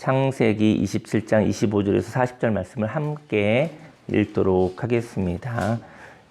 창세기 27장 25절에서 40절 말씀을 함께 읽도록 하겠습니다.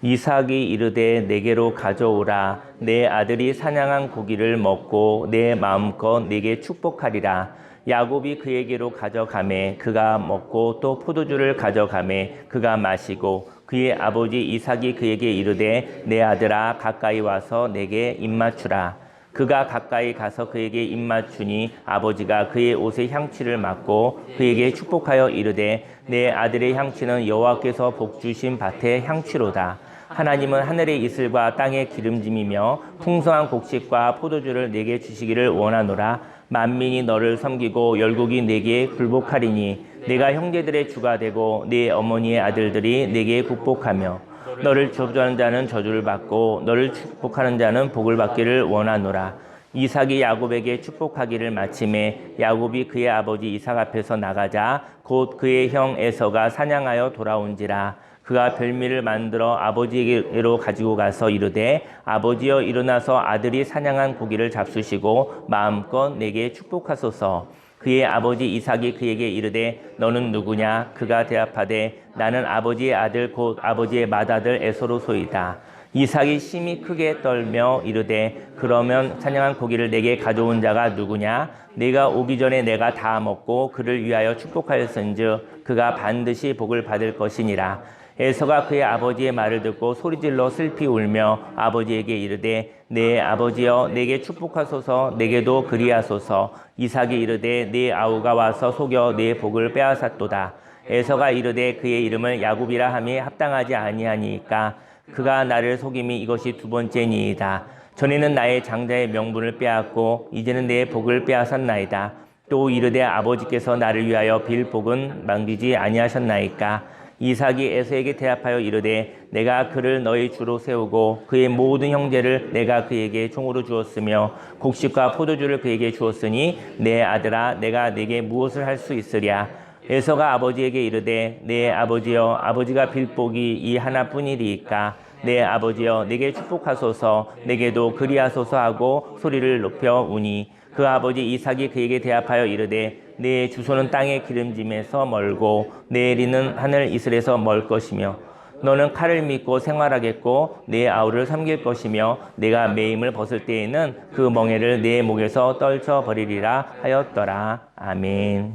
이삭이 이르되 내게로 가져오라. 내 아들이 사냥한 고기를 먹고 내 마음껏 내게 축복하리라. 야곱이 그에게로 가져가매 그가 먹고 또 포도주를 가져가매 그가 마시고 그의 아버지 이삭이 그에게 이르되 내 아들아 가까이 와서 내게 입맞추라. 그가 가까이 가서 그에게 입맞추니 아버지가 그의 옷에 향취를 맡고 그에게 축복하여 이르되 내 아들의 향취는 여호와께서 복주신 밭의 향취로다. 하나님은 하늘의 이슬과 땅의 기름짐이며 풍성한 곡식과 포도주를 내게 주시기를 원하노라. 만민이 너를 섬기고 열국이 내게 굴복하리니 내가 형제들의 주가 되고 네 어머니의 아들들이 내게 국복하며 너를 저주하는 자는 저주를 받고 너를 축복하는 자는 복을 받기를 원하노라. 이삭이 야곱에게 축복하기를 마침에 야곱이 그의 아버지 이삭 앞에서 나가자 곧 그의 형 에서가 사냥하여 돌아온지라. 그가 별미를 만들어 아버지에게로 가지고 가서 이르되 아버지여 일어나서 아들이 사냥한 고기를 잡수시고 마음껏 내게 축복하소서. 그의 아버지 이삭이 그에게 이르되 너는 누구냐? 그가 대답하되 나는 아버지의 아들 곧 아버지의 맏아들 에서로소이다. 이삭이 심히 크게 떨며 이르되 그러면 사냥한 고기를 내게 가져온 자가 누구냐? 네가 오기 전에 내가 다 먹고 그를 위하여 축복하였은즉 그가 반드시 복을 받을 것이니라. 에서가 그의 아버지의 말을 듣고 소리질러 슬피 울며 아버지에게 이르되 내 아버지여 내게 축복하소서. 내게도 그리하소서. 이삭이 이르되 네 아우가 와서 속여 네 복을 빼앗았도다. 에서가 이르되 그의 이름을 야곱이라 함이 합당하지 아니하니까 그가 나를 속임이 이것이 두 번째니이다. 전에는 나의 장자의 명분을 빼앗고 이제는 내 복을 빼앗았나이다. 또 이르되 아버지께서 나를 위하여 빌 복은 만기지 아니하셨나이까. 이삭이 에서에게 대답하여 이르되 내가 그를 너희 주로 세우고 그의 모든 형제를 내가 그에게 종으로 주었으며 곡식과 포도주를 그에게 주었으니 내 아들아 내가 네게 무엇을 할 수 있으랴. 에서가 아버지에게 이르되 내 아버지여 아버지가 빌 복이 이 하나뿐이리이까. 내 아버지여 내게 축복하소서. 내게도 그리하소서 하고 소리를 높여 우니 그 아버지 이삭이 그에게 대답하여 이르되 내 주소는 땅의 기름짐에서 멀고 내 리는 하늘 이슬에서 멀 것이며 너는 칼을 믿고 생활하겠고 내 아우를 섬길 것이며 내가 매임을 벗을 때에는 그 멍에를 내 목에서 떨쳐버리리라 하였더라. 아멘.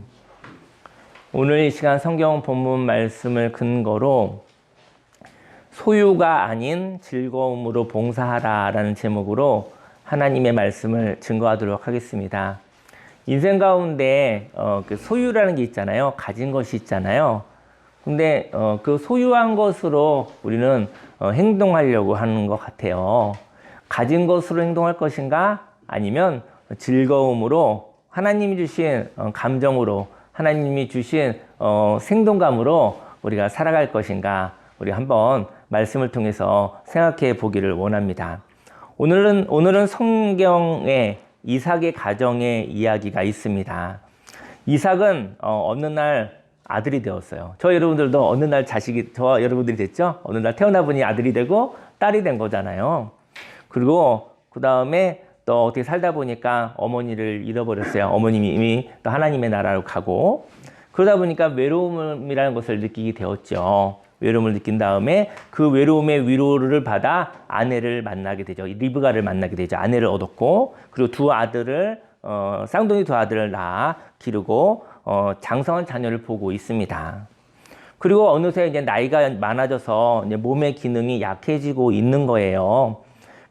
오늘 이 시간 성경 본문 말씀을 근거로 소유가 아닌 즐거움으로 봉사하라 라는 제목으로 하나님의 말씀을 증거하도록 하겠습니다. 인생 가운데 그 소유라는 게 있잖아요. 가진 것이 있잖아요. 근데 그 소유한 것으로 우리는 행동하려고 하는 것 같아요. 가진 것으로 행동할 것인가? 아니면 즐거움으로 하나님이 주신 감정으로 하나님이 주신 생동감으로 우리가 살아갈 것인가? 우리 한번 말씀을 통해서 생각해 보기를 원합니다. 오늘은 성경에 이삭의 가정의 이야기가 있습니다. 이삭은 어느 날 아들이 되었어요. 저 여러분들도 어느 날 저 여러분들이 됐죠? 어느 날 태어나 보니 아들이 되고 딸이 된 거잖아요. 그리고 그 다음에 또 어떻게 살다 보니까 어머니를 잃어버렸어요. 어머님이 이미 또 하나님의 나라로 가고 그러다 보니까 외로움이라는 것을 느끼게 되었죠. 외로움을 느낀 다음에 그 외로움의 위로를 받아 아내를 만나게 되죠. 리브가를 만나게 되죠. 아내를 얻었고 그리고 두 아들을 쌍둥이 두 아들을 낳아 기르고 장성한 자녀를 보고 있습니다. 그리고 어느새 이제 나이가 많아져서 이제 몸의 기능이 약해지고 있는 거예요.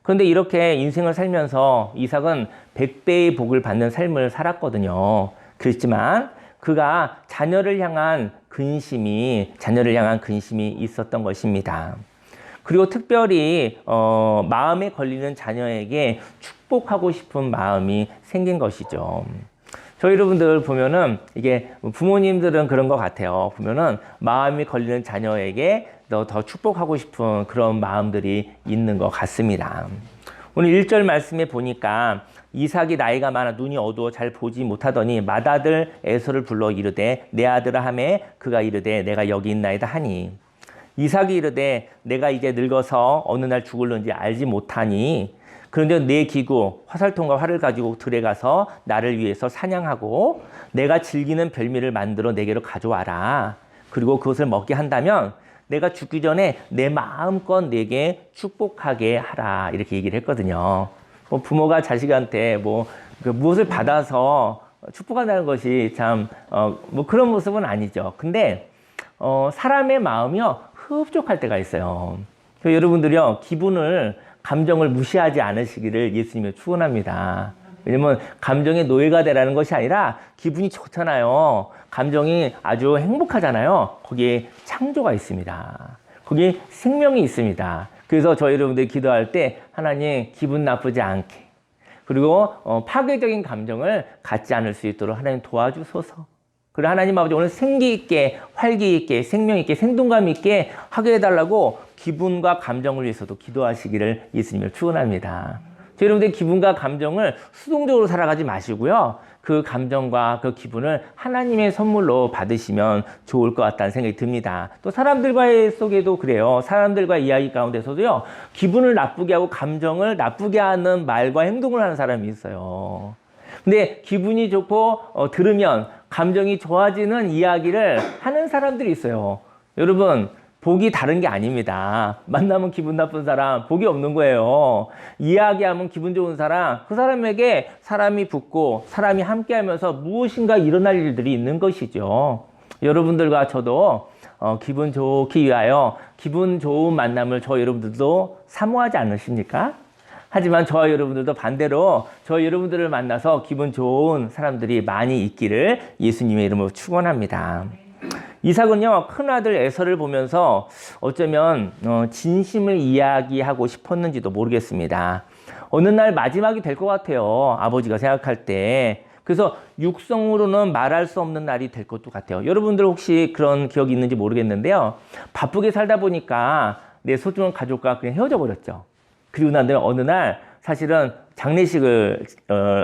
그런데 이렇게 인생을 살면서 이삭은 100배의 복을 받는 삶을 살았거든요. 그렇지만 그가 자녀를 향한 근심이 있었던 것입니다. 그리고 특별히 마음에 걸리는 자녀에게 축복하고 싶은 마음이 생긴 것이죠. 저희 여러분들 보면은 이게 부모님들은 그런 것 같아요. 보면은 마음이 걸리는 자녀에게 더 축복하고 싶은 그런 마음들이 있는 것 같습니다. 오늘 1절 말씀에 보니까 이삭이 나이가 많아 눈이 어두워 잘 보지 못하더니 맏아들 에서를 불러 이르되 내 아들아 하매 그가 이르되 내가 여기 있나이다 하니 이삭이 이르되 내가 이제 늙어서 어느 날 죽을는지 알지 못하니 그런데 내 기구, 화살통과 활을 가지고 들에 가서 나를 위해서 사냥하고 내가 즐기는 별미를 만들어 내게로 가져와라. 그리고 그것을 먹게 한다면 내가 죽기 전에 내 마음껏 내게 축복하게 하라. 이렇게 얘기를 했거든요. 뭐 부모가 자식한테 무엇을 받아서 축복한다는 것이 참, 그런 모습은 아니죠. 근데, 사람의 마음이요, 흡족할 때가 있어요. 여러분들이요, 감정을 무시하지 않으시기를 예수님이 축원합니다. 왜냐면 감정의 노예가 되라는 것이 아니라 기분이 좋잖아요. 감정이 아주 행복하잖아요. 거기에 창조가 있습니다. 거기에 생명이 있습니다. 그래서 저희 여러분들이 기도할 때 하나님 기분 나쁘지 않게 그리고 파괴적인 감정을 갖지 않을 수 있도록 하나님 도와주소서. 그리고 하나님 아버지 오늘 생기 있게 활기 있게 생명 있게 생동감 있게 하게 해달라고 기분과 감정을 위해서도 기도하시기를 예수님을 축원합니다. 여러분들의 기분과 감정을 수동적으로 살아가지 마시고요. 그 감정과 그 기분을 하나님의 선물로 받으시면 좋을 것 같다는 생각이 듭니다. 또 사람들과의 속에도 그래요. 사람들과 이야기 가운데서도요. 기분을 나쁘게 하고 감정을 나쁘게 하는 말과 행동을 하는 사람이 있어요. 근데 기분이 좋고 들으면 감정이 좋아지는 이야기를 하는 사람들이 있어요. 여러분 복이 다른 게 아닙니다. 만나면 기분 나쁜 사람 복이 없는 거예요. 이야기하면 기분 좋은 사람 그 사람에게 사람이 붙고 사람이 함께하면서 무엇인가 일어날 일들이 있는 것이죠. 여러분들과 저도 기분 좋기 위하여 기분 좋은 만남을 저 여러분들도 사모하지 않으십니까? 하지만 저와 여러분들도 반대로 저 여러분들을 만나서 기분 좋은 사람들이 많이 있기를 예수님의 이름으로 축원합니다. 이삭은요 큰아들 에서를 보면서 어쩌면 진심을 이야기하고 싶었는지도 모르겠습니다. 어느 날 마지막이 될 것 같아요. 아버지가 생각할 때. 그래서 육성으로는 말할 수 없는 날이 될 것도 같아요. 여러분들 혹시 그런 기억이 있는지 모르겠는데요. 바쁘게 살다 보니까 내 소중한 가족과 그냥 헤어져 버렸죠. 그리고 난 다음에 어느 날 사실은 장례식을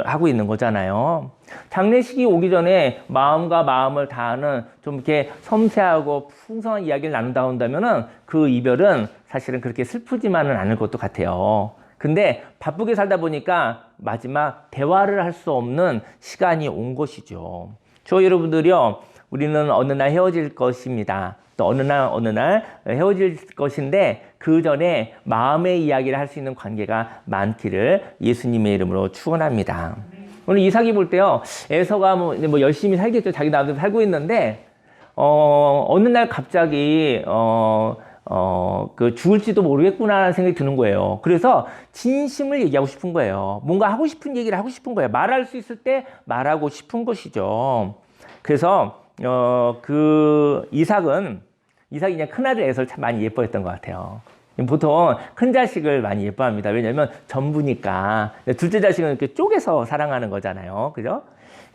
하고 있는 거잖아요. 장례식이 오기 전에 마음과 마음을 다하는 좀 이렇게 섬세하고 풍성한 이야기를 나눈다 한다면은 그 이별은 사실은 그렇게 슬프지만은 않을 것도 같아요. 근데 바쁘게 살다 보니까 마지막 대화를 할 수 없는 시간이 온 것이죠. 저 여러분들이요, 우리는 어느 날 헤어질 것입니다. 또 어느 날 헤어질 것인데 그 전에 마음의 이야기를 할 수 있는 관계가 많기를 예수님의 이름으로 축원합니다. 오늘 이삭이 볼 때요, 에서가 뭐 열심히 살겠죠. 자기 나름대로 살고 있는데 어느 날 갑자기 죽을지도 모르겠구나라는 생각이 드는 거예요. 그래서 진심을 얘기하고 싶은 거예요. 뭔가 하고 싶은 얘기를 하고 싶은 거예요. 말할 수 있을 때 말하고 싶은 것이죠. 그래서 이삭이 그냥 큰아들 에서를 참 많이 예뻐했던 것 같아요. 보통 큰 자식을 많이 예뻐합니다. 왜냐하면 전부니까. 둘째 자식은 이렇게 쪼개서 사랑하는 거잖아요. 그죠?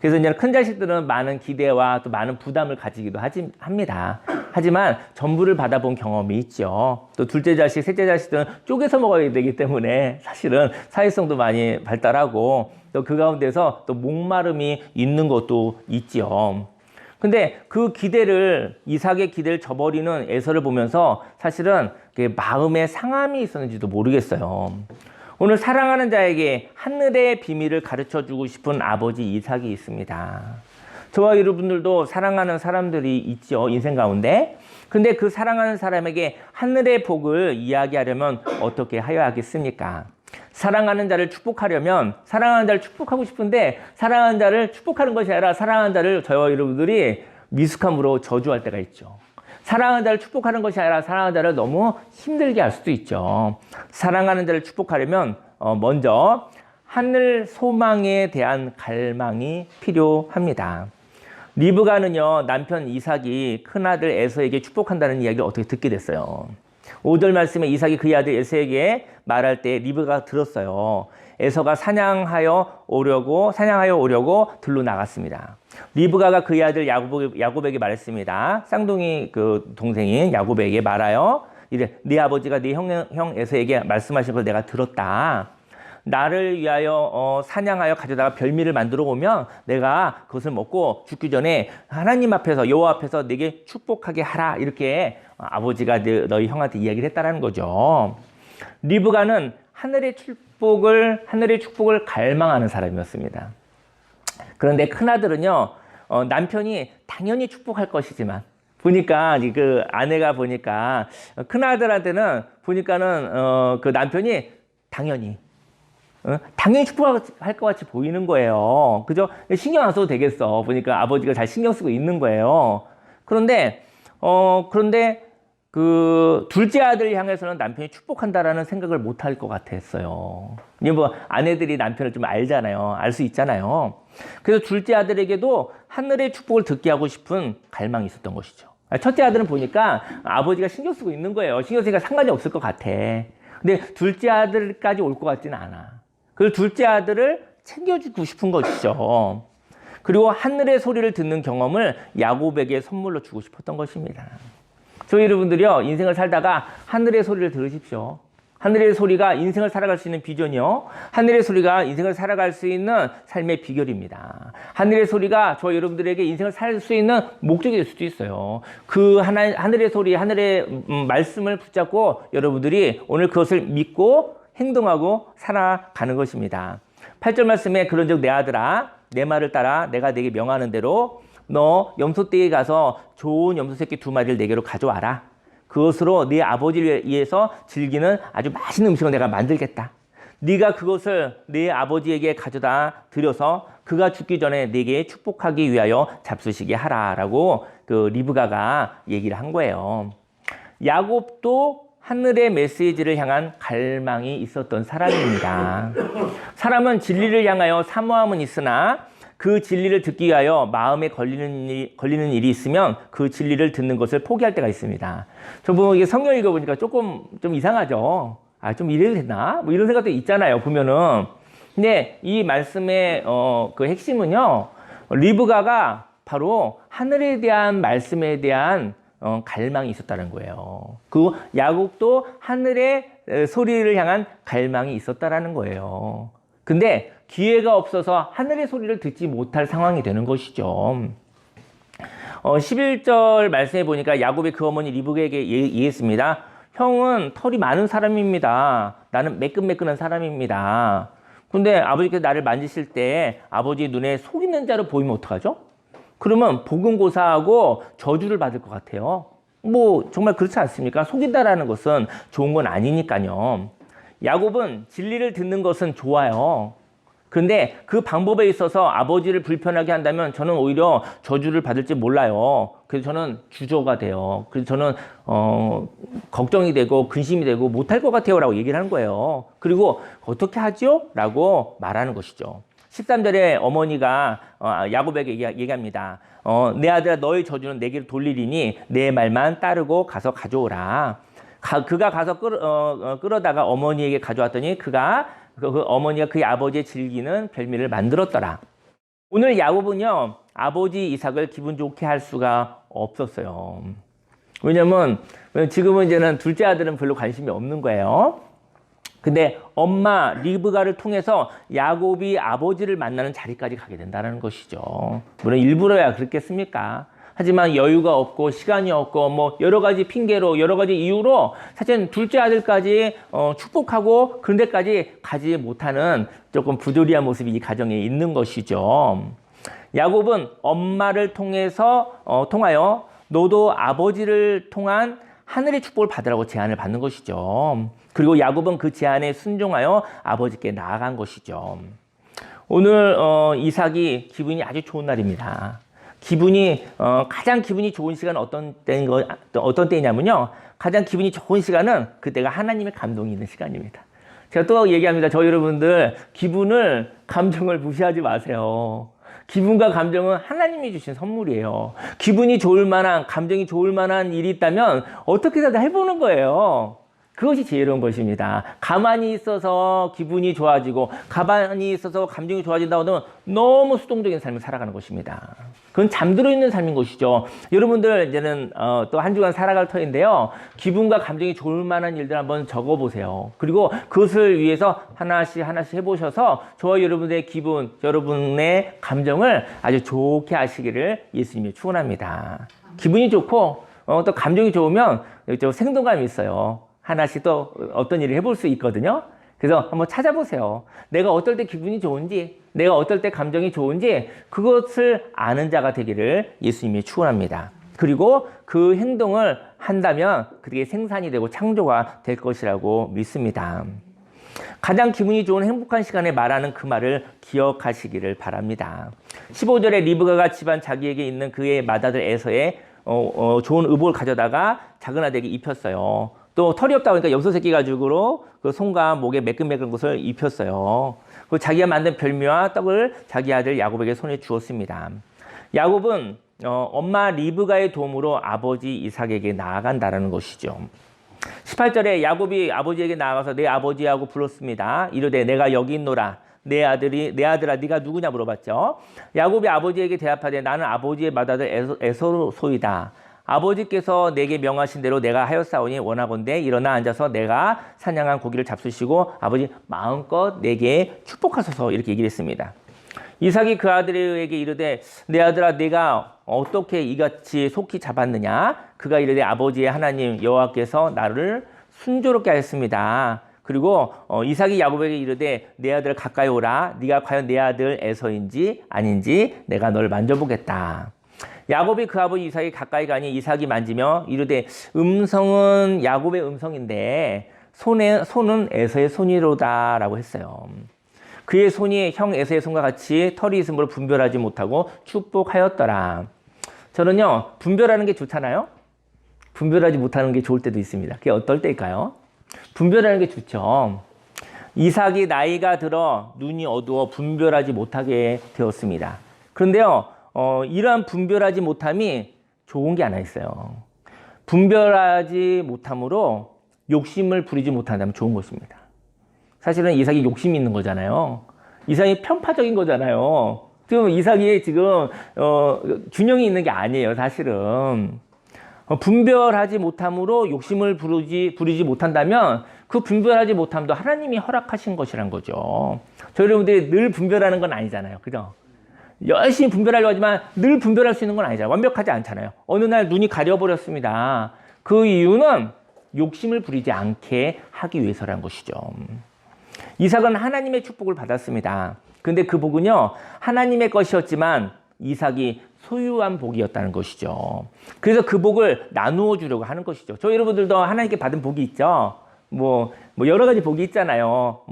그래서 이제 큰 자식들은 많은 기대와 또 많은 부담을 가지기도 합니다. 하지만 전부를 받아본 경험이 있죠. 또 둘째 자식, 셋째 자식들은 쪼개서 먹어야 되기 때문에 사실은 사회성도 많이 발달하고 또 그 가운데서 또 목마름이 있는 것도 있죠. 근데 그 이삭의 기대를 저버리는 에서를 보면서 사실은 마음에 상함이 있었는지도 모르겠어요. 오늘 사랑하는 자에게 하늘의 비밀을 가르쳐 주고 싶은 아버지 이삭이 있습니다. 저와 여러분들도 사랑하는 사람들이 있죠, 인생 가운데. 근데 그 사랑하는 사람에게 하늘의 복을 이야기하려면 어떻게 하여야 하겠습니까? 사랑하는 자를 축복하려면 사랑하는 자를 축복하고 싶은데 사랑하는 자를 축복하는 것이 아니라 사랑하는 자를 저와 여러분들이 미숙함으로 저주할 때가 있죠. 사랑하는 자를 축복하는 것이 아니라 사랑하는 자를 너무 힘들게 할 수도 있죠. 사랑하는 자를 축복하려면 먼저 하늘 소망에 대한 갈망이 필요합니다. 리브가는요, 남편 이삭이 큰아들 에서에게 축복한다는 이야기를 어떻게 듣게 됐어요. 5절 말씀에 이삭이 그의 아들 에서에게 말할 때 리브가가 들었어요. 에서가 사냥하여 오려고 들로 나갔습니다. 리브가가 그의 아들 야곱에게 말했습니다. 쌍둥이 그 동생인 야곱에게 말하여 이래 네 아버지가 네 형 에서에게 말씀하신 걸 내가 들었다. 나를 위하여 사냥하여 가져다가 별미를 만들어 오면 내가 그것을 먹고 죽기 전에 하나님 앞에서 여호와 앞에서 내게 축복하게 하라. 이렇게 아버지가 너희 형한테 이야기를 했다라는 거죠. 리브가는 하늘의 축복을 갈망하는 사람이었습니다. 그런데 큰아들은요, 남편이 당연히 축복할 것이지만, 보니까, 그 아내가 보니까, 큰아들한테는 보니까는, 그 남편이 당연히 축복할 것 같이 보이는 거예요. 그죠? 신경 안 써도 되겠어. 보니까 아버지가 잘 신경 쓰고 있는 거예요. 그런데 그 둘째 아들 향해서는 남편이 축복한다라는 생각을 못 할 것 같았어요. 이게 뭐 아내들이 남편을 좀 알잖아요. 알 수 있잖아요. 그래서 둘째 아들에게도 하늘의 축복을 듣게 하고 싶은 갈망이 있었던 것이죠. 첫째 아들은 보니까 아버지가 신경 쓰고 있는 거예요. 신경 쓰니까 상관이 없을 것 같아. 근데 둘째 아들까지 올 것 같지는 않아. 그래서 둘째 아들을 챙겨주고 싶은 것이죠. 그리고 하늘의 소리를 듣는 경험을 야곱에게 선물로 주고 싶었던 것입니다. 저희 여러분들이요, 인생을 살다가 하늘의 소리를 들으십시오. 하늘의 소리가 인생을 살아갈 수 있는 비전이요. 하늘의 소리가 인생을 살아갈 수 있는 삶의 비결입니다. 하늘의 소리가 저 여러분들에게 인생을 살 수 있는 목적이 될 수도 있어요. 그 하늘의 소리, 하늘의 말씀을 붙잡고 여러분들이 오늘 그것을 믿고 행동하고 살아가는 것입니다. 8절 말씀에 그런즉 내 아들아 내 말을 따라 내가 네게 명하는 대로 너 염소떼에 가서 좋은 염소 새끼 2마리를 내게로 가져와라. 그것으로 네 아버지를 위해서 즐기는 아주 맛있는 음식을 내가 만들겠다. 네가 그것을 네 아버지에게 가져다 드려서 그가 죽기 전에 네게 축복하기 위하여 잡수시게 하라라고 그 리브가가 얘기를 한 거예요. 야곱도 하늘의 메시지를 향한 갈망이 있었던 사람입니다. 사람은 진리를 향하여 사모함은 있으나 그 진리를 듣기 위하여 마음에 걸리는 일이 있으면 그 진리를 듣는 것을 포기할 때가 있습니다. 저번 이게 성경 읽어보니까 좀 이상하죠. 좀 이래도 되나? 뭐 이런 생각도 있잖아요, 보면은. 근데 이 말씀의, 그 핵심은요, 리브가가 바로 하늘에 대한 말씀에 대한 갈망이 있었다는 거예요. 그 야곱도 하늘의 소리를 향한 갈망이 있었다라는 거예요. 근데 기회가 없어서 하늘의 소리를 듣지 못할 상황이 되는 것이죠. 11절 말씀해 보니까 야곱이 그 어머니 리브가에게 얘기했습니다. 형은 털이 많은 사람입니다. 나는 매끈매끈한 사람입니다. 근데 아버지께서 나를 만지실 때 아버지 눈에 속이는 자로 보이면 어떡하죠? 그러면 복음고사하고 저주를 받을 것 같아요. 뭐 정말 그렇지 않습니까? 속인다라는 것은 좋은 건 아니니까요. 야곱은 진리를 듣는 것은 좋아요. 그런데 그 방법에 있어서 아버지를 불편하게 한다면 저는 오히려 저주를 받을지 몰라요. 그래서 저는 주저가 돼요. 그래서 저는 걱정이 되고 근심이 되고 못할 것 같아요 라고 얘기를 하는 거예요. 그리고 어떻게 하죠? 라고 말하는 것이죠. 13절에 어머니가 야곱에게 얘기합니다. 내 아들아 너의 저주는 내게로 돌리리니 내 말만 따르고 가서 가져오라. 그가 가서 끌어다가 어머니에게 가져왔더니 그 어머니가 그의 아버지의 즐기는 별미를 만들었더라. 오늘 야곱은요, 아버지 이삭을 기분 좋게 할 수가 없었어요. 왜냐면 지금은 이제는 둘째 아들은 별로 관심이 없는 거예요. 근데 엄마 리브가를 통해서 야곱이 아버지를 만나는 자리까지 가게 된다는 것이죠. 물론 일부러야 그렇겠습니까? 하지만 여유가 없고 시간이 없고 뭐 여러 가지 핑계로 여러 가지 이유로 사실 둘째 아들까지 축복하고 그런 데까지 가지 못하는 조금 부조리한 모습이 이 가정에 있는 것이죠. 야곱은 엄마를 통하여 너도 아버지를 통한 하늘의 축복을 받으라고 제안을 받는 것이죠. 그리고 야곱은 그 제안에 순종하여 아버지께 나아간 것이죠. 오늘 이삭이 기분이 아주 좋은 날입니다. 가장 기분이 좋은 시간은 어떤 때냐면요. 가장 기분이 좋은 시간은 그때가 하나님의 감동이 있는 시간입니다. 제가 또 얘기합니다. 저희 여러분들 감정을 무시하지 마세요. 기분과 감정은 하나님이 주신 선물이에요. 기분이 좋을 만한, 감정이 좋을 만한 일이 있다면 어떻게든 해보는 거예요. 그것이 지혜로운 것입니다. 가만히 있어서 기분이 좋아지고 가만히 있어서 감정이 좋아진다고 하면 너무 수동적인 삶을 살아가는 것입니다. 그건 잠들어 있는 삶인 것이죠. 여러분들 이제는 또 한 주간 살아갈 터인데요. 기분과 감정이 좋을 만한 일들 한번 적어보세요. 그리고 그것을 위해서 하나씩 해보셔서 저와 여러분의 기분, 여러분의 감정을 아주 좋게 하시기를 예수님이 축원합니다. 기분이 좋고 또 감정이 좋으면 생동감이 있어요. 하나씩 또 어떤 일을 해볼 수 있거든요. 그래서 한번 찾아보세요. 내가 어떨 때 기분이 좋은지, 내가 어떨 때 감정이 좋은지 그것을 아는 자가 되기를 예수님이 축원합니다. 그리고 그 행동을 한다면 그게 생산이 되고 창조가 될 것이라고 믿습니다. 가장 기분이 좋은 행복한 시간에 말하는 그 말을 기억하시기를 바랍니다. 15절에 리브가가 집안 자기에게 있는 그의 맏아들 에서의 좋은 의복을 가져다가 작은 아들에게 입혔어요. 또 털이 없다 보니까 엽서새끼 가죽으로 그 손과 목에 매끈매끈 것을 입혔어요. 그리고 자기가 만든 별미와 떡을 자기 아들 야곱에게 손에 주었습니다. 야곱은 엄마 리브가의 도움으로 아버지 이삭에게 나아간다라는 것이죠. 18절에 야곱이 아버지에게 나아가서 내 아버지하고 불렀습니다. 이르되 내가 여기 있노라. 내 아들아 네가 누구냐 물어봤죠. 야곱이 아버지에게 대답하되 나는 아버지의 맏아들 에서소이다. 아버지께서 내게 명하신 대로 내가 하였사오니 원하건대 일어나 앉아서 내가 사냥한 고기를 잡수시고 아버지 마음껏 내게 축복하소서 이렇게 얘기를 했습니다. 이삭이 그 아들에게 이르되 내 아들아 네가 어떻게 이같이 속히 잡았느냐. 그가 이르되 아버지의 하나님 여호와께서 나를 순조롭게 하였습니다. 그리고 이삭이 야곱에게 이르되 내 아들 가까이 오라. 네가 과연 내 아들 에서인지 아닌지 내가 너를 만져보겠다. 야곱이 그 아버지 이삭이 가까이 가니 이삭이 만지며 이르되 음성은 야곱의 음성인데 손은 에서의 손이로다라고 했어요. 그의 손이 형 에서의 손과 같이 털이 있으므로 분별하지 못하고 축복하였더라. 저는요 분별하는 게 좋잖아요. 분별하지 못하는 게 좋을 때도 있습니다. 그게 어떨 때일까요? 분별하는 게 좋죠. 이삭이 나이가 들어 눈이 어두워 분별하지 못하게 되었습니다. 그런데요 이러한 분별하지 못함이 좋은 게 하나 있어요. 분별하지 못함으로 욕심을 부리지 못한다면 좋은 것입니다. 사실은 이삭이 욕심이 있는 거잖아요. 이삭이 편파적인 거잖아요. 지금 이삭이 지금 균형이 있는 게 아니에요. 사실은 분별하지 못함으로 욕심을 부리지 못한다면 그 분별하지 못함도 하나님이 허락하신 것이란 거죠. 저희 여러분들이 늘 분별하는 건 아니잖아요. 그죠? 열심히 분별하려고 하지만 늘 분별할 수 있는 건 아니잖아요. 완벽하지 않잖아요. 어느 날 눈이 가려버렸습니다. 그 이유는 욕심을 부리지 않게 하기 위해서라는 것이죠. 이삭은 하나님의 축복을 받았습니다. 근데 그 복은요 하나님의 것이었지만 이삭이 소유한 복이었다는 것이죠. 그래서 그 복을 나누어 주려고 하는 것이죠. 저희 여러분들도 하나님께 받은 복이 있죠. 뭐 여러 가지 복이 있잖아요.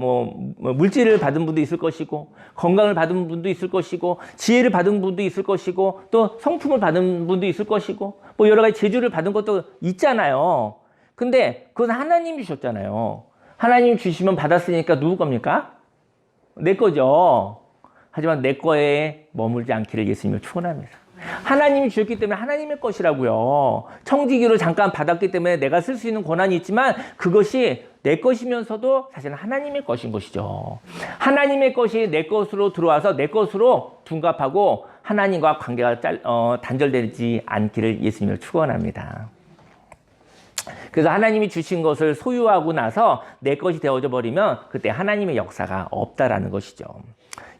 물질을 받은 분도 있을 것이고, 건강을 받은 분도 있을 것이고, 지혜를 받은 분도 있을 것이고, 또 성품을 받은 분도 있을 것이고, 뭐 여러 가지 재주를 받은 것도 있잖아요. 근데 그건 하나님이 주셨잖아요. 하나님이 주시면 받았으니까 누구 겁니까? 내 거죠. 하지만 내 거에 머물지 않기를 예수님을 축원합니다. 하나님이 주셨기 때문에 하나님의 것이라고요. 청지기로 잠깐 받았기 때문에 내가 쓸 수 있는 권한이 있지만 그것이 내 것이면서도 사실은 하나님의 것인 것이죠. 하나님의 것이 내 것으로 들어와서 내 것으로 둔갑하고 하나님과 관계가 단절되지 않기를 예수님을 축원합니다. 그래서 하나님이 주신 것을 소유하고 나서 내 것이 되어져 버리면 그때 하나님의 역사가 없다라는 것이죠.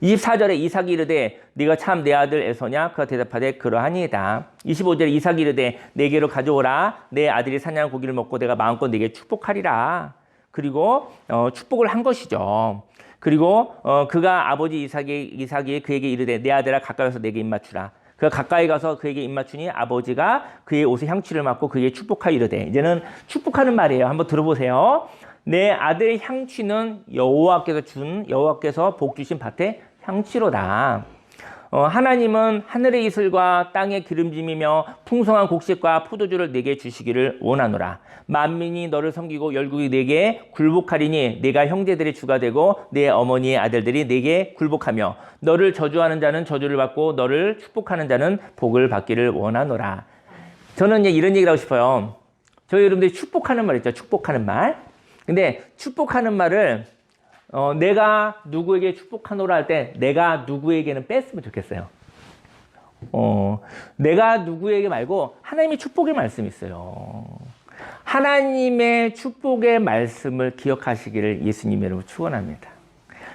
24절에 이삭이 이르되 네가 참 내 아들 에서냐? 그가 대답하되 그러하니이다. 25절에 이삭이 이르되 내게로 가져오라. 내 아들이 사냥한 고기를 먹고 내가 마음껏 네게 축복하리라. 그리고 축복을 한 것이죠. 그리고 그가 아버지 이삭이 그에게 이르되 내 아들아 가까이 와서 내게 입맞추라. 그가 가까이 가서 그에게 입맞추니 아버지가 그의 옷에 향취를 맡고 그에게 축복하여 이르되, 이제는 축복하는 말이에요. 한번 들어보세요. 내 아들의 향취는 여호와께서 복 주신 밭의 향취로다. 하나님은 하늘의 이슬과 땅의 기름짐이며 풍성한 곡식과 포도주를 내게 주시기를 원하노라. 만민이 너를 섬기고 열국이 내게 굴복하리니 네가 형제들의 주가 되고 내 어머니의 아들들이 내게 굴복하며 너를 저주하는 자는 저주를 받고 너를 축복하는 자는 복을 받기를 원하노라. 저는 이런 얘기를 하고 싶어요. 저희 여러분들이 축복하는 말 있죠. 축복하는 말. 근데 축복하는 말을 내가 누구에게 축복하노라 할 때 내가 누구에게는 뺐으면 좋겠어요. 내가 누구에게 말고 하나님의 축복의 말씀이 있어요. 하나님의 축복의 말씀을 기억하시기를 예수님 이름으로 축원합니다.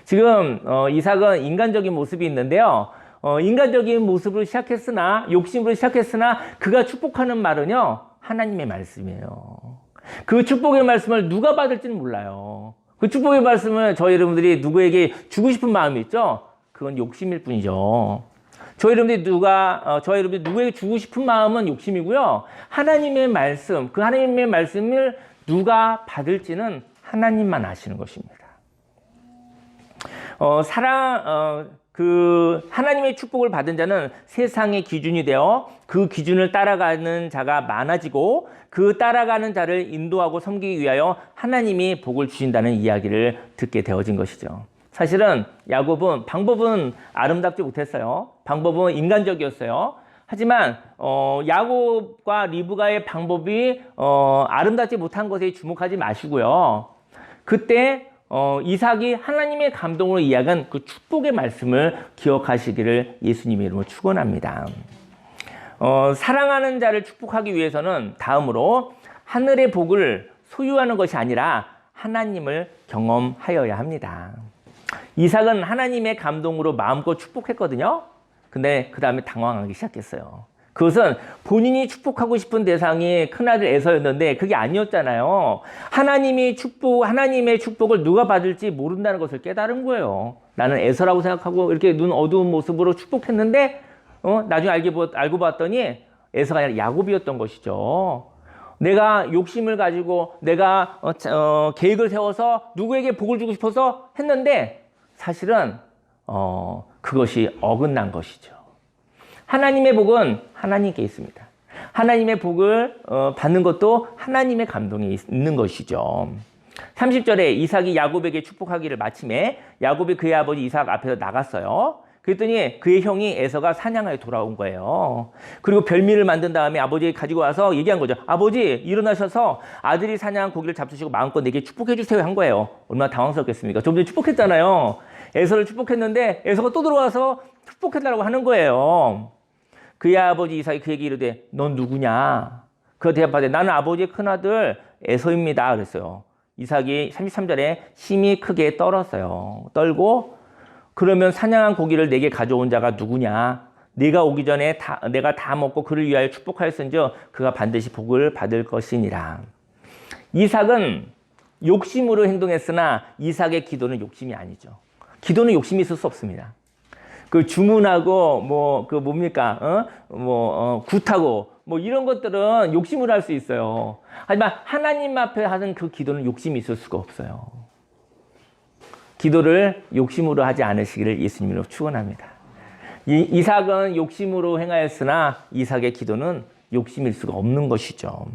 지금 이삭은 인간적인 모습이 있는데요. 인간적인 모습으로 시작했으나 욕심으로 시작했으나 그가 축복하는 말은요 하나님의 말씀이에요. 그 축복의 말씀을 누가 받을지는 몰라요. 그 축복의 말씀을 저희 여러분들이 누구에게 주고 싶은 마음이 있죠? 그건 욕심일 뿐이죠. 저희 여러분들이 누구에게 주고 싶은 마음은 욕심이고요. 하나님의 말씀, 그 하나님의 말씀을 누가 받을지는 하나님만 아시는 것입니다. 하나님의 축복을 받은 자는 세상의 기준이 되어 그 기준을 따라가는 자가 많아지고 그 따라가는 자를 인도하고 섬기기 위하여 하나님이 복을 주신다는 이야기를 듣게 되어진 것이죠. 사실은 야곱은 방법은 아름답지 못했어요. 방법은 인간적이었어요. 하지만 야곱과 리브가의 방법이 아름답지 못한 것에 주목하지 마시고요. 그때 이삭이 하나님의 감동으로 이야기한 그 축복의 말씀을 기억하시기를 예수님의 이름으로 축원합니다. 사랑하는 자를 축복하기 위해서는 다음으로 하늘의 복을 소유하는 것이 아니라 하나님을 경험하여야 합니다. 이삭은 하나님의 감동으로 마음껏 축복했거든요. 근데 그 다음에 당황하기 시작했어요. 그것은 본인이 축복하고 싶은 대상이 큰아들 에서였는데 그게 아니었잖아요. 하나님의 축복을 누가 받을지 모른다는 것을 깨달은 거예요. 나는 에서라고 생각하고 이렇게 눈 어두운 모습으로 축복했는데 나중에 알고 봤더니 에서가 아니라 야곱이었던 것이죠. 내가 욕심을 가지고 내가 계획을 세워서 누구에게 복을 주고 싶어서 했는데 사실은 그것이 어긋난 것이죠. 하나님의 복은 하나님께 있습니다. 하나님의 복을 받는 것도 하나님의 감동이 있는 것이죠. 30절에 이삭이 야곱에게 축복하기를 마침에 야곱이 그의 아버지 이삭 앞에서 나갔어요. 그랬더니 그의 형이 에서가 사냥하여 돌아온 거예요. 그리고 별미를 만든 다음에 아버지에게 가지고 와서 얘기한 거죠. 아버지 일어나셔서 아들이 사냥한 고기를 잡수시고 마음껏 내게 축복해 주세요 한 거예요. 얼마나 당황스럽겠습니까? 좀 전에 축복했잖아요. 에서를 축복했는데 에서가 또 들어와서 축복해달라고 하는 거예요. 그의 아버지 이삭이 그에게 이르되 넌 누구냐? 그가 대답하되 나는 아버지의 큰아들 에서입니다. 그랬어요. 이삭이 33절에 심히 크게 떨고 그러면 사냥한 고기를 내게 가져온 자가 누구냐? 네가 오기 전에 내가 다 먹고 그를 위하여 축복하였은즉 그가 반드시 복을 받을 것이니라. 이삭은 욕심으로 행동했으나 이삭의 기도는 욕심이 아니죠. 기도는 욕심이 있을 수 없습니다. 그 주문하고 굿하고 이런 것들은 욕심으로 할 수 있어요. 하지만 하나님 앞에 하는 그 기도는 욕심이 있을 수가 없어요. 기도를 욕심으로 하지 않으시기를 예수님으로 축원합니다. 이삭은 욕심으로 행하였으나 이삭의 기도는 욕심일 수가 없는 것이죠.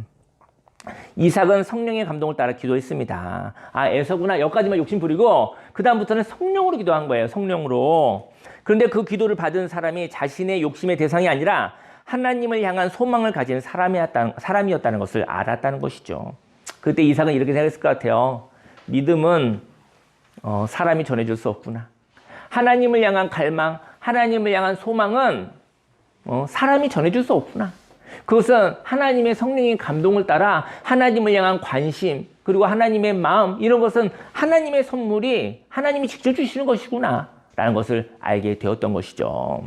이삭은 성령의 감동을 따라 기도했습니다. 에서구나. 여기까지만 욕심 부리고 그 다음부터는 성령으로 기도한 거예요. 성령으로. 그런데 그 기도를 받은 사람이 자신의 욕심의 대상이 아니라 하나님을 향한 소망을 가진 사람이었다는 것을 알았다는 것이죠. 그때 이삭은 이렇게 생각했을 것 같아요. 믿음은 사람이 전해줄 수 없구나. 하나님을 향한 갈망, 하나님을 향한 소망은 사람이 전해줄 수 없구나. 그것은 하나님의 성령의 감동을 따라 하나님을 향한 관심, 그리고 하나님의 마음, 이런 것은 하나님의 선물이 하나님이 직접 주시는 것이구나 라는 것을 알게 되었던 것이죠.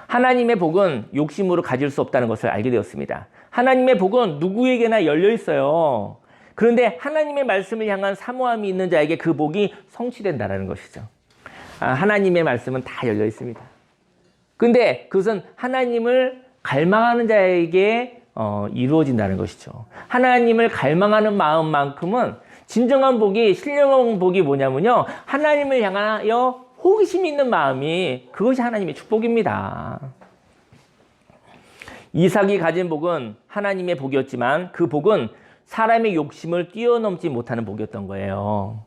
하나님의 복은 욕심으로 가질 수 없다는 것을 알게 되었습니다. 하나님의 복은 누구에게나 열려 있어요. 그런데 하나님의 말씀을 향한 사모함이 있는 자에게 그 복이 성취된다는 것이죠. 하나님의 말씀은 다 열려 있습니다. 근데 그것은 하나님을 갈망하는 자에게 이루어진다는 것이죠. 하나님을 갈망하는 마음만큼은 진정한 복이, 신령한 복이 뭐냐면요, 하나님을 향하여 호기심 있는 마음이, 그것이 하나님의 축복입니다. 이삭이 가진 복은 하나님의 복이었지만 그 복은 사람의 욕심을 뛰어넘지 못하는 복이었던 거예요.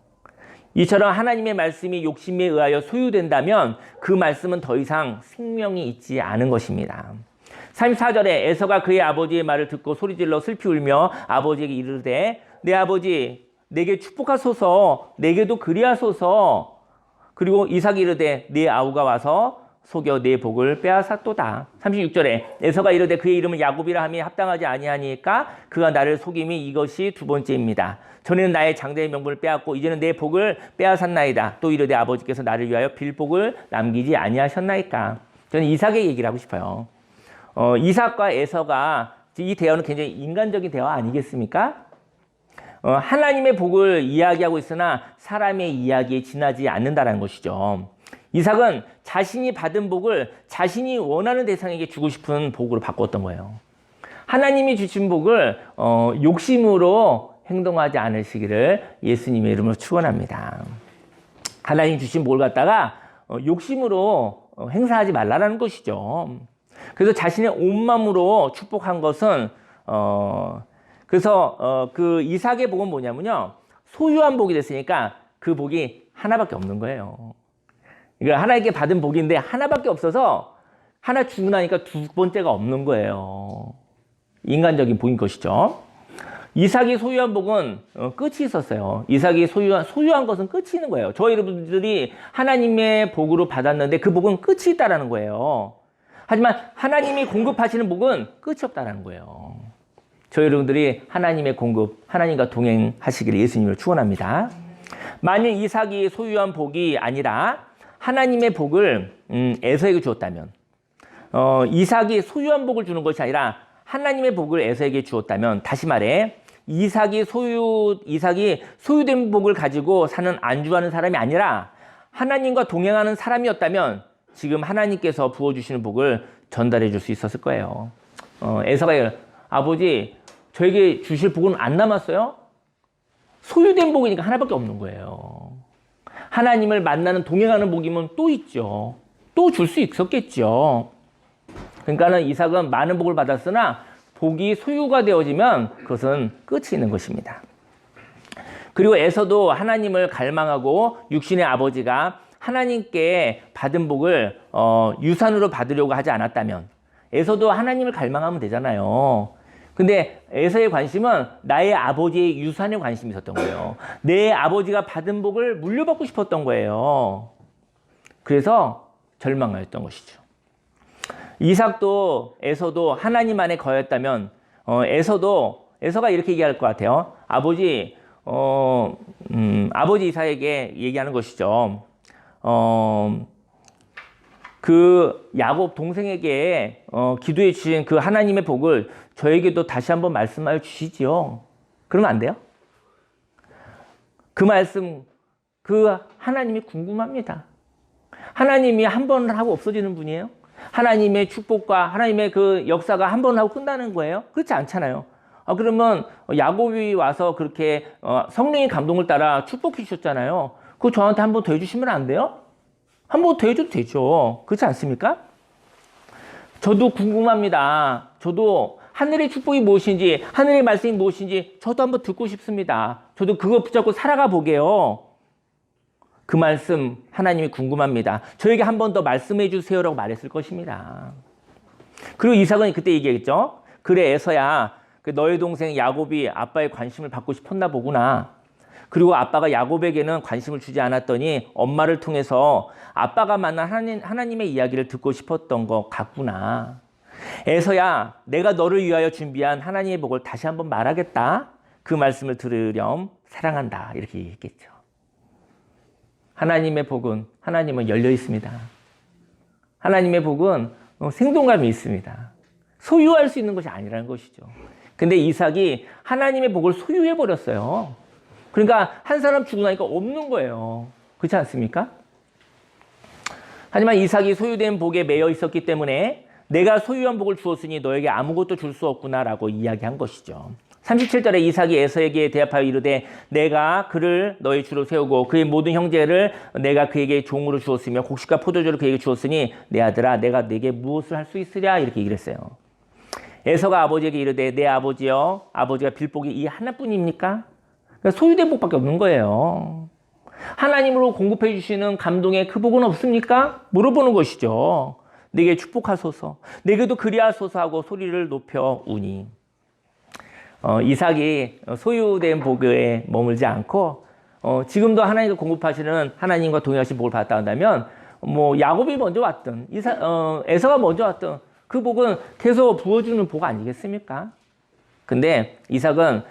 이처럼 하나님의 말씀이 욕심에 의하여 소유된다면 그 말씀은 더 이상 생명이 있지 않은 것입니다. 34절에 에서가 그의 아버지의 말을 듣고 소리질러 슬피 울며 아버지에게 이르되 내 아버지 내게 축복하소서, 내게도 그리하소서. 그리고 이삭이 이르되 네 아우가 와서 속여 내 복을 빼앗았도다. 36절에 에서가 이르되 그의 이름은 야곱이라 함이 합당하지 아니하니까 그가 나를 속임이 이것이 두 번째입니다. 전에는 나의 장대의 명분을 빼앗고 이제는 내 복을 빼앗았나이다. 또 이르되 아버지께서 나를 위하여 빌복을 남기지 아니하셨나이까. 저는 이삭의 얘기를 하고 싶어요. 이삭과 에서가 이 대화는 굉장히 인간적인 대화 아니겠습니까? 하나님의 복을 이야기하고 있으나 사람의 이야기에 지나지 않는다는 것이죠. 이삭은 자신이 받은 복을 자신이 원하는 대상에게 주고 싶은 복으로 바꿨던 거예요. 하나님이 주신 복을 욕심으로 행동하지 않으시기를 예수님의 이름으로 축원합니다. 하나님 주신 복을 갖다가 욕심으로 행사하지 말라는 것이죠. 그래서 자신의 온 마음으로 축복한 것은 그 이삭의 복은 뭐냐면요, 소유한 복이 됐으니까 그 복이 하나밖에 없는 거예요. 그러니까 하나님께 받은 복인데 하나밖에 없어서 하나 주고 나니까 두 번째가 없는 거예요. 인간적인 복인 것이죠. 이삭이 소유한 복은 끝이 있었어요. 이삭이 소유한 것은 끝이 있는 거예요. 저희 여러분들이 하나님의 복으로 받았는데 그 복은 끝이 있다라는 거예요. 하지만 하나님이 공급하시는 복은 끝이 없다라는 거예요. 저희 여러분들이 하나님의 공급, 하나님과 동행하시기를 예수님을 축원합니다. 만일 이삭이 소유한 복이 아니라 하나님의 복을 에서에게 주었다면, 이삭이 소유한 복을 주는 것이 아니라 하나님의 복을 에서에게 주었다면, 다시 말해 이삭이 소유된 복을 가지고 사는 안주하는 사람이 아니라 하나님과 동행하는 사람이었다면 지금 하나님께서 부어주시는 복을 전달해 줄 수 있었을 거예요. 에서가 아버지 저에게 주실 복은 안 남았어요? 소유된 복이니까 하나밖에 없는 거예요. 하나님을 만나는 동행하는 복이면 또 있죠. 또 줄 수 있었겠죠. 그러니까는 이삭은 많은 복을 받았으나 복이 소유가 되어지면 그것은 끝이 있는 것입니다. 그리고 에서도 하나님을 갈망하고 육신의 아버지가 하나님께 받은 복을 유산으로 받으려고 하지 않았다면 에서도 하나님을 갈망하면 되잖아요. 근데 에서의 관심은 나의 아버지의 유산에 관심이 있었던 거예요. 내 아버지가 받은 복을 물려받고 싶었던 거예요. 그래서 절망하였던 것이죠. 이삭도 에서도 하나님 안에 거였다면 에서가 이렇게 얘기할 것 같아요. 아버지 이삭에게 얘기하는 것이죠. 그 야곱 동생에게 기도해 주신 그 하나님의 복을 저에게도 다시 한번 말씀하여 주시지요. 그러면 안 돼요? 그 말씀, 그 하나님이 궁금합니다. 하나님이 한 번 하고 없어지는 분이에요? 하나님의 축복과 하나님의 그 역사가 한 번 하고 끝나는 거예요? 그렇지 않잖아요. 그러면 야곱이 와서 그렇게 성령의 감동을 따라 축복해 주셨잖아요. 그거 저한테 한 번 더 해주시면 안 돼요? 한 번 더 해줘도 되죠. 그렇지 않습니까? 저도 궁금합니다. 저도 하늘의 축복이 무엇인지, 하늘의 말씀이 무엇인지 저도 한번 듣고 싶습니다. 저도 그거 붙잡고 살아가 보게요. 그 말씀 하나님이 궁금합니다. 저에게 한 번 더 말씀해 주세요라고 말했을 것입니다. 그리고 이삭은 그때 얘기했죠. 그래 에서야, 너의 동생 야곱이 아빠의 관심을 받고 싶었나 보구나. 그리고 아빠가 야곱에게는 관심을 주지 않았더니 엄마를 통해서 아빠가 만난 하나님의 이야기를 듣고 싶었던 것 같구나. 에서야, 내가 너를 위하여 준비한 하나님의 복을 다시 한번 말하겠다. 그 말씀을 들으렴. 사랑한다. 이렇게 얘기했겠죠. 하나님은 열려 있습니다. 하나님의 복은 생동감이 있습니다. 소유할 수 있는 것이 아니라는 것이죠. 근데 이삭이 하나님의 복을 소유해 버렸어요. 그러니까 한 사람 죽고 나니까 없는 거예요. 그렇지 않습니까? 하지만 이삭이 소유된 복에 매여 있었기 때문에 내가 소유한 복을 주었으니 너에게 아무것도 줄 수 없구나라고 이야기한 것이죠. 37절에 이삭이 에서에게 대답하여 이르되 내가 그를 너의 주로 세우고 그의 모든 형제를 내가 그에게 종으로 주었으며 곡식과 포도주를 그에게 주었으니 내 아들아 내가 네게 무엇을 할 수 있으랴 이렇게 얘기를 했어요. 에서가 아버지에게 이르되 내 아버지여, 아버지가 빌 복이 이 하나뿐입니까? 그러니까 소유된 복밖에 없는 거예요. 하나님으로 공급해 주시는 감동의 그 복은 없습니까? 물어보는 것이죠. 내게 축복하소서, 내게도 그리하소서 하고 소리를 높여 우니. 이삭이 소유된 복에 머물지 않고 지금도 하나님과 공급하시는 하나님과 동행하신 복을 받았다 한다면 야곱이 먼저 왔든 에서가 먼저 왔든 그 복은 계속 부어주는 복 아니겠습니까? 근데 이삭은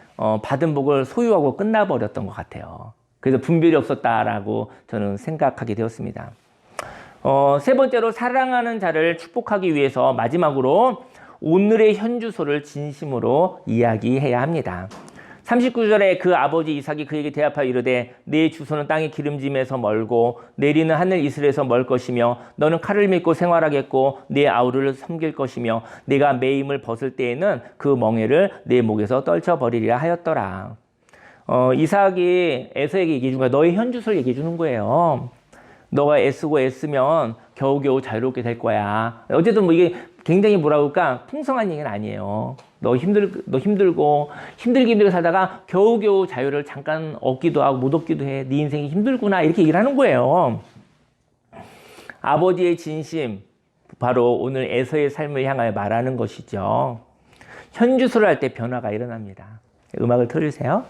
받은 복을 소유하고 끝나버렸던 것 같아요. 그래서 분별이 없었다라고 저는 생각하게 되었습니다. 세 번째로 사랑하는 자를 축복하기 위해서 마지막으로 오늘의 현주소를 진심으로 이야기해야 합니다. 39절에 그 아버지 이삭이 그에게 대답하여 이르되 내 주소는 땅의 기름짐에서 멀고 내리는 하늘 이슬에서 멀 것이며 너는 칼을 믿고 생활하겠고 내 아우를 섬길 것이며 내가 매임을 벗을 때에는 그 멍에를 내 목에서 떨쳐버리리라 하였더라. 이삭이 에서에게 얘기해 준 거야. 너의 현 주소를 얘기해 주는 거예요. 너가 애쓰고 애쓰면 겨우겨우 자유롭게 될 거야. 어쨌든 뭐 이게 굉장히 뭐라 그럴까 풍성한 얘기는 아니에요. 너 힘들고 힘들게 살다가 겨우겨우 자유를 잠깐 얻기도 하고 못 얻기도 해. 네 인생이 힘들구나 이렇게 얘기를 하는 거예요. 아버지의 진심 바로 오늘 에서의 삶을 향하여 말하는 것이죠. 현주소를 할 때 변화가 일어납니다. 음악을 틀으세요.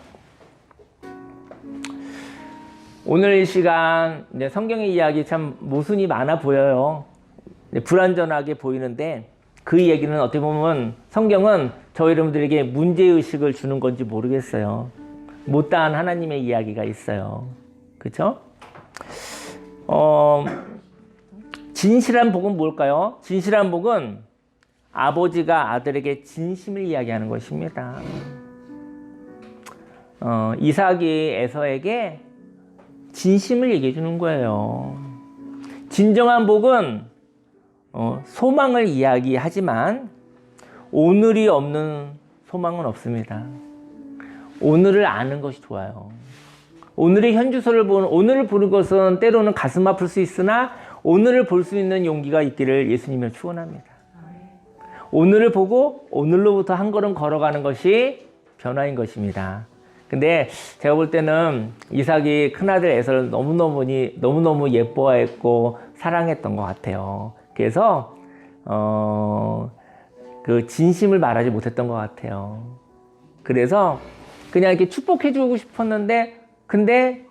오늘 이 시간 이제 성경의 이야기 참 모순이 많아 보여요. 불완전하게 보이는데 그 얘기는 어떻게 보면 성경은 저희 여러분들에게 문제의식을 주는 건지 모르겠어요. 못다한 하나님의 이야기가 있어요. 그렇죠? 진실한 복은 뭘까요? 진실한 복은 아버지가 아들에게 진심을 이야기하는 것입니다. 이삭이 에서에게 진심을 얘기해 주는 거예요. 진정한 복은 소망을 이야기하지만 오늘이 없는 소망은 없습니다. 오늘을 아는 것이 좋아요. 오늘의 현주소를 보는, 오늘을 보는 것은 때로는 가슴 아플 수 있으나 오늘을 볼 수 있는 용기가 있기를 예수님을 축원합니다. 오늘을 보고 오늘로부터 한 걸음 걸어가는 것이 변화인 것입니다. 근데 제가 볼 때는 이삭이 큰아들 에서를 너무너무 예뻐했고 사랑했던 것 같아요. 그래서 그 진심을 말하지 못했던 것 같아요. 그래서 그냥 이렇게 축복해주고 싶었는데 근데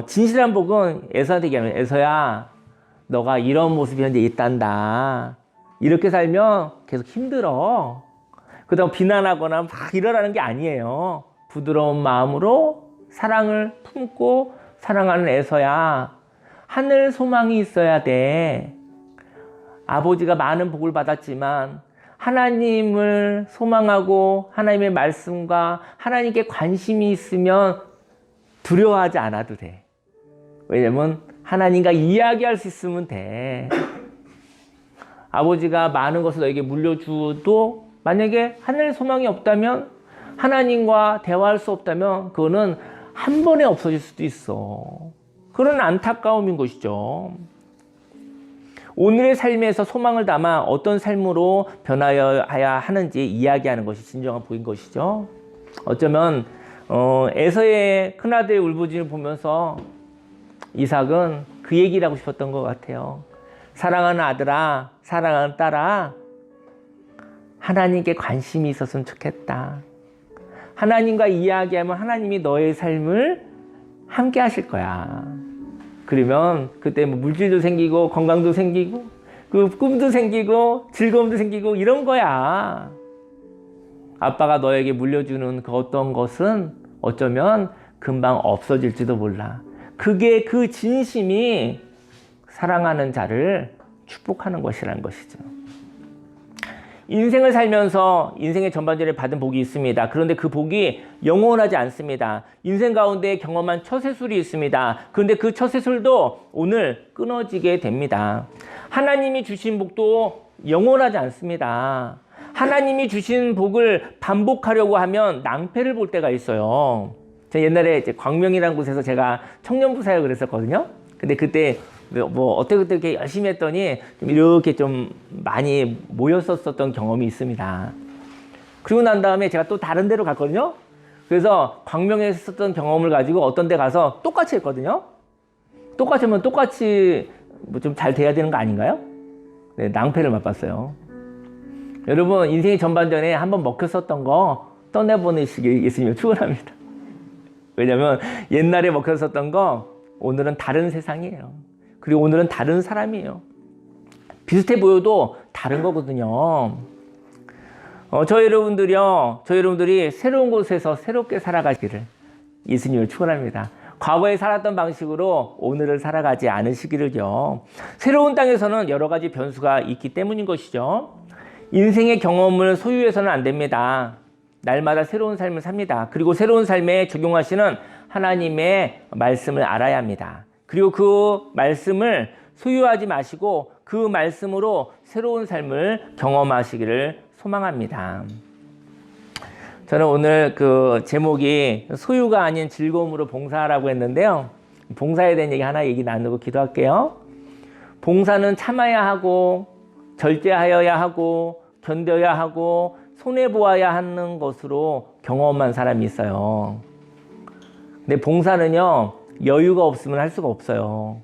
진실한 복은 에서한테 얘기하면 에서야 너가 이런 모습이 현재 있단다. 이렇게 살면 계속 힘들어. 그렇다고 비난하거나 막 이러라는 게 아니에요. 부드러운 마음으로 사랑을 품고 사랑하는 에서야 하늘 소망이 있어야 돼. 아버지가 많은 복을 받았지만 하나님을 소망하고 하나님의 말씀과 하나님께 관심이 있으면 두려워하지 않아도 돼. 왜냐면 하나님과 이야기할 수 있으면 돼. 아버지가 많은 것을 너에게 물려주어도 만약에 하늘 소망이 없다면 하나님과 대화할 수 없다면 그거는 한 번에 없어질 수도 있어. 그런 안타까움인 것이죠. 오늘의 삶에서 소망을 담아 어떤 삶으로 변화해야 하는지 이야기하는 것이 진정한 복인 것이죠. 어쩌면 에서의 큰아들의 울부짖음을 보면서 이삭은 그 얘기를 하고 싶었던 것 같아요. 사랑하는 아들아, 사랑하는 딸아, 하나님께 관심이 있었으면 좋겠다. 하나님과 이야기하면 하나님이 너의 삶을 함께 하실 거야. 그러면 그때 뭐 물질도 생기고 건강도 생기고 그 꿈도 생기고 즐거움도 생기고 이런 거야. 아빠가 너에게 물려주는 그 어떤 것은 어쩌면 금방 없어질지도 몰라. 그게 그 진심이 사랑하는 자를 축복하는 것이라는 것이죠. 인생을 살면서 인생의 전반전에 받은 복이 있습니다. 그런데 그 복이 영원하지 않습니다. 인생 가운데 경험한 처세술이 있습니다. 그런데 그 처세술도 오늘 끊어지게 됩니다. 하나님이 주신 복도 영원하지 않습니다. 하나님이 주신 복을 반복하려고 하면 낭패를 볼 때가 있어요. 제가 옛날에 이제 광명이라는 곳에서 제가 청년부 사역을 했었거든요. 근데 그때 뭐 어떻게 그렇게 열심히 했더니 좀 이렇게 좀 많이 모였었던 경험이 있습니다. 그리고 난 다음에 제가 또 다른 데로 갔거든요. 그래서 광명에 했었던 경험을 가지고 어떤 데 가서 똑같이 했거든요. 똑같이 하면 똑같이 뭐 좀 잘 돼야 되는 거 아닌가요? 네, 낭패를 맛봤어요. 여러분 인생의 전반전에 한번 먹혔었던 거 떠내보내시길 예수님을 축원합니다. 왜냐하면 옛날에 먹혔었던 거 오늘은 다른 세상이에요. 그리고 오늘은 다른 사람이에요. 비슷해 보여도 다른 거거든요. 저희 여러분들이 새로운 곳에서 새롭게 살아가기를 예수님을 축원합니다. 과거에 살았던 방식으로 오늘을 살아가지 않으시기를요. 새로운 땅에서는 여러 가지 변수가 있기 때문인 것이죠. 인생의 경험을 소유해서는 안 됩니다. 날마다 새로운 삶을 삽니다. 그리고 새로운 삶에 적용하시는 하나님의 말씀을 알아야 합니다. 그리고 그 말씀을 소유하지 마시고 그 말씀으로 새로운 삶을 경험하시기를 소망합니다. 저는 오늘 그 제목이 소유가 아닌 즐거움으로 봉사라고 했는데요. 봉사에 대한 얘기 나누고 기도할게요. 봉사는 참아야 하고 절제하여야 하고 견뎌야 하고 손해보아야 하는 것으로 경험한 사람이 있어요. 근데 봉사는요, 여유가 없으면 할 수가 없어요.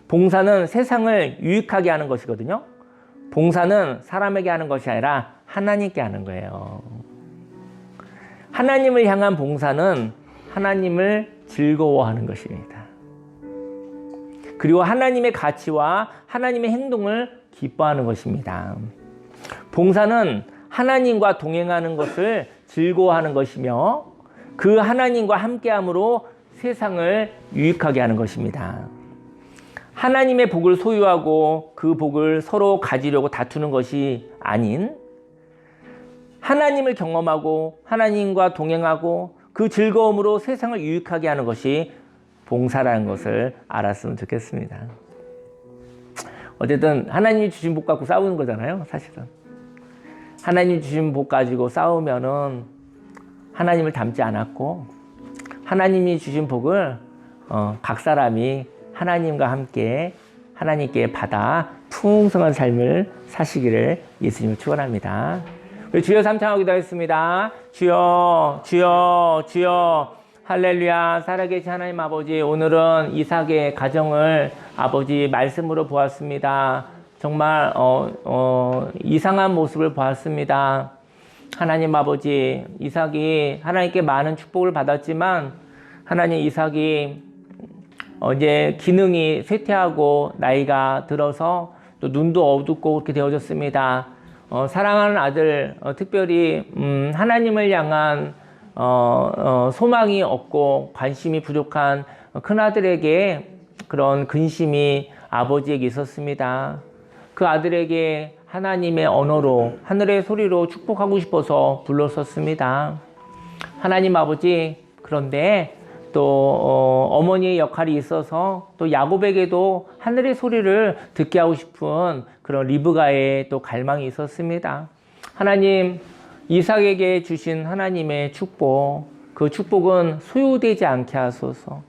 봉사는 세상을 유익하게 하는 것이거든요. 봉사는 사람에게 하는 것이 아니라 하나님께 하는 거예요. 하나님을 향한 봉사는 하나님을 즐거워하는 것입니다. 그리고 하나님의 가치와 하나님의 행동을 기뻐하는 것입니다. 봉사는 하나님과 동행하는 것을 즐거워하는 것이며 그 하나님과 함께함으로 세상을 유익하게 하는 것입니다. 하나님의 복을 소유하고 그 복을 서로 가지려고 다투는 것이 아닌 하나님을 경험하고 하나님과 동행하고 그 즐거움으로 세상을 유익하게 하는 것이 봉사라는 것을 알았으면 좋겠습니다. 어쨌든 하나님이 주신 복 갖고 싸우는 거잖아요, 사실은. 하나님이 주신 복 가지고 싸우면은 하나님을 닮지 않았고 하나님이 주신 복을 각 사람이 하나님과 함께 하나님께 받아 풍성한 삶을 사시기를 예수님을 축원합니다. 우리 주여 삼창하기도 하겠습니다. 주여 주여 주여 할렐루야. 살아계신 하나님 아버지, 오늘은 이삭의 가정을 아버지 말씀으로 보았습니다. 정말 이상한 모습을 보았습니다. 하나님 아버지, 이삭이 하나님께 많은 축복을 받았지만 하나님, 이삭이 이제 기능이 쇠퇴하고 나이가 들어서 또 눈도 어둡고 그렇게 되어졌습니다. 사랑하는 아들, 특별히 하나님을 향한 소망이 없고 관심이 부족한 큰아들에게 그런 근심이 아버지에게 있었습니다. 그 아들에게 하나님의 언어로, 하늘의 소리로 축복하고 싶어서 불렀었습니다. 하나님 아버지, 그런데 또 어머니의 역할이 있어서 또 야곱에게도 하늘의 소리를 듣게 하고 싶은 그런 리브가의 또 갈망이 있었습니다. 하나님, 이삭에게 주신 하나님의 축복, 그 축복은 소유되지 않게 하소서.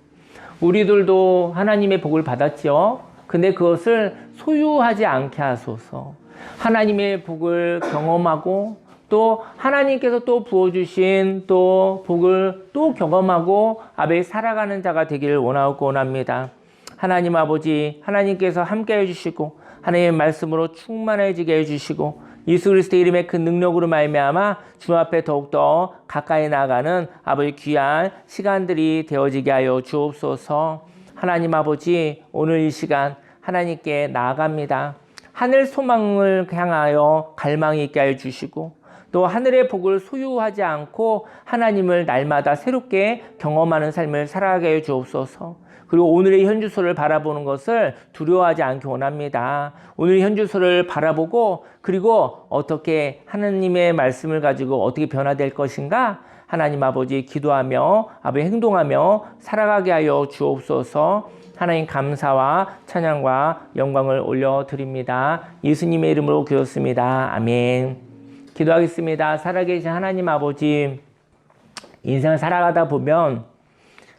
우리들도 하나님의 복을 받았죠. 근데 그것을 소유하지 않게 하소서. 하나님의 복을 경험하고 또 하나님께서 또 부어주신 또 복을 또 경험하고 아베 살아가는 자가 되기를 원하고 원합니다. 하나님 아버지, 하나님께서 함께 해주시고 하나님의 말씀으로 충만해지게 해주시고 예수 그리스도의 이름의 큰 능력으로 말미암아 주 앞에 더욱더 가까이 나아가는 아버지 귀한 시간들이 되어지게 하여 주옵소서. 하나님 아버지, 오늘 이 시간 하나님께 나아갑니다. 하늘 소망을 향하여 갈망이 있게 하여 주시고 또 하늘의 복을 소유하지 않고 하나님을 날마다 새롭게 경험하는 삶을 살아가게 해 주옵소서. 그리고 오늘의 현주소를 바라보는 것을 두려워하지 않기 원합니다. 오늘 현주소를 바라보고 그리고 어떻게 하나님의 말씀을 가지고 어떻게 변화될 것인가 하나님 아버지 기도하며 아버지 행동하며 살아가게 하여 주옵소서. 하나님 감사와 찬양과 영광을 올려드립니다. 예수님의 이름으로 기도했습니다. 아멘. 기도하겠습니다. 살아계신 하나님 아버지, 인생을 살아가다 보면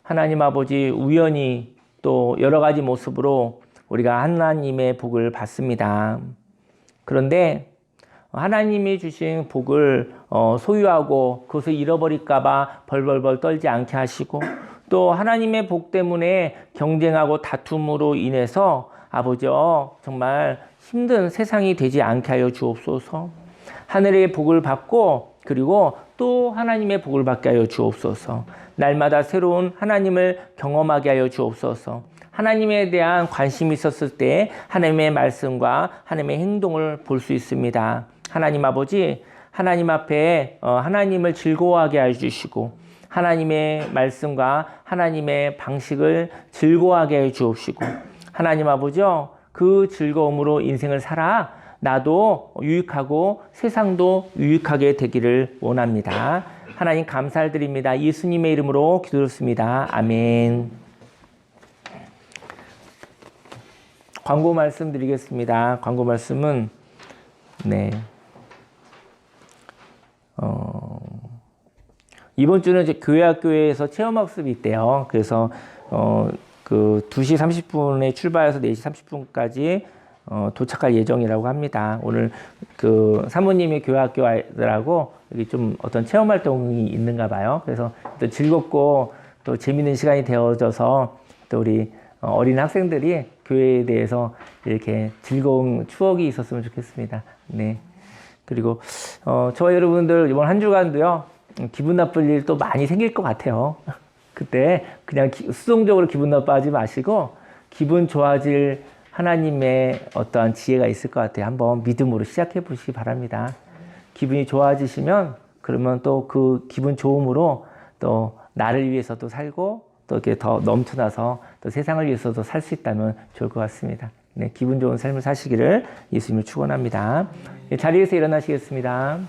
하나님 아버지 우연히 또 여러 가지 모습으로 우리가 하나님의 복을 받습니다. 그런데 하나님이 주신 복을 소유하고 그것을 잃어버릴까 봐 벌벌벌 떨지 않게 하시고 또 하나님의 복 때문에 경쟁하고 다툼으로 인해서 아버지 정말 힘든 세상이 되지 않게 하여 주옵소서. 하늘의 복을 받고 그리고 또 하나님의 복을 받게 하여 주옵소서. 날마다 새로운 하나님을 경험하게 하여 주옵소서. 하나님에 대한 관심이 있었을 때 하나님의 말씀과 하나님의 행동을 볼 수 있습니다. 하나님 아버지, 하나님 앞에 하나님을 즐거워하게 하여 주시고 하나님의 말씀과 하나님의 방식을 즐거워하게 해 주옵시고 하나님 아버지 그 즐거움으로 인생을 살아 나도 유익하고 세상도 유익하게 되기를 원합니다. 하나님 감사드립니다. 예수님의 이름으로 기도드렸습니다. 아멘. 광고 말씀 드리겠습니다. 광고 말씀은 이번 주는 이제 교회학교에서 체험학습이 있대요. 그래서 그 2시 30분에 출발해서 4시 30분까지 도착할 예정이라고 합니다. 오늘 그 사모님이 교회학교 아이들하고 여기 좀 어떤 체험 활동이 있는가 봐요. 그래서 또 즐겁고 또 재밌는 시간이 되어져서 또 우리 어린 학생들이 교회에 대해서 이렇게 즐거운 추억이 있었으면 좋겠습니다. 네. 그리고 저와 여러분들 이번 한 주간도요, 기분 나쁠 일 또 많이 생길 것 같아요. 그때 그냥 수동적으로 기분 나빠하지 마시고 기분 좋아질 하나님의 어떠한 지혜가 있을 것 같아요. 한번 믿음으로 시작해 보시기 바랍니다. 기분이 좋아지시면 그러면 또 그 기분 좋음으로 또 나를 위해서도 살고 또 이렇게 더 넘쳐나서 또 세상을 위해서도 살 수 있다면 좋을 것 같습니다. 네, 기분 좋은 삶을 사시기를 예수님을 축원합니다. 네, 자리에서 일어나시겠습니다.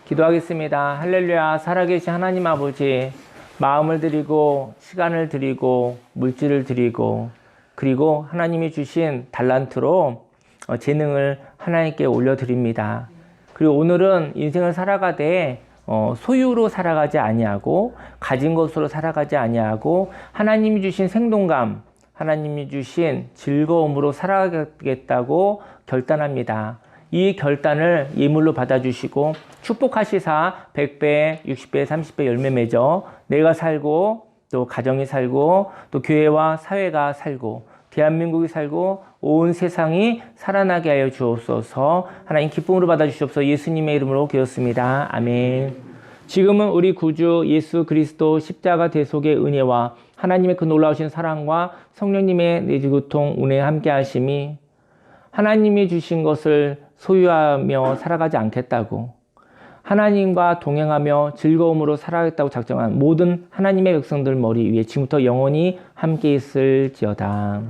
기도하겠습니다. 할렐루야. 살아계신 하나님 아버지, 마음을 드리고 시간을 드리고 물질을 드리고 그리고 하나님이 주신 달란트로 재능을 하나님께 올려드립니다. 그리고 오늘은 인생을 살아가되 소유로 살아가지 아니하고 가진 것으로 살아가지 아니하고 하나님이 주신 생동감, 하나님이 주신 즐거움으로 살아가겠다고 결단합니다. 이 결단을 예물로 받아주시고 축복하시사 100배, 60배, 30배 열매 맺어 내가 살고 또 가정이 살고 또 교회와 사회가 살고 대한민국이 살고 온 세상이 살아나게 하여 주옵소서. 하나님 기쁨으로 받아주시옵소서. 예수님의 이름으로 기도했습니다. 아멘. 지금은 우리 구주 예수 그리스도 십자가 대속의 은혜와 하나님의 그 놀라우신 사랑과 성령님의 내주교통 은혜 함께 하심이 하나님이 주신 것을 소유하며 살아가지 않겠다고 하나님과 동행하며 즐거움으로 살아가겠다고 작정한 모든 하나님의 백성들 머리 위에 지금부터 영원히 함께 있을지어다.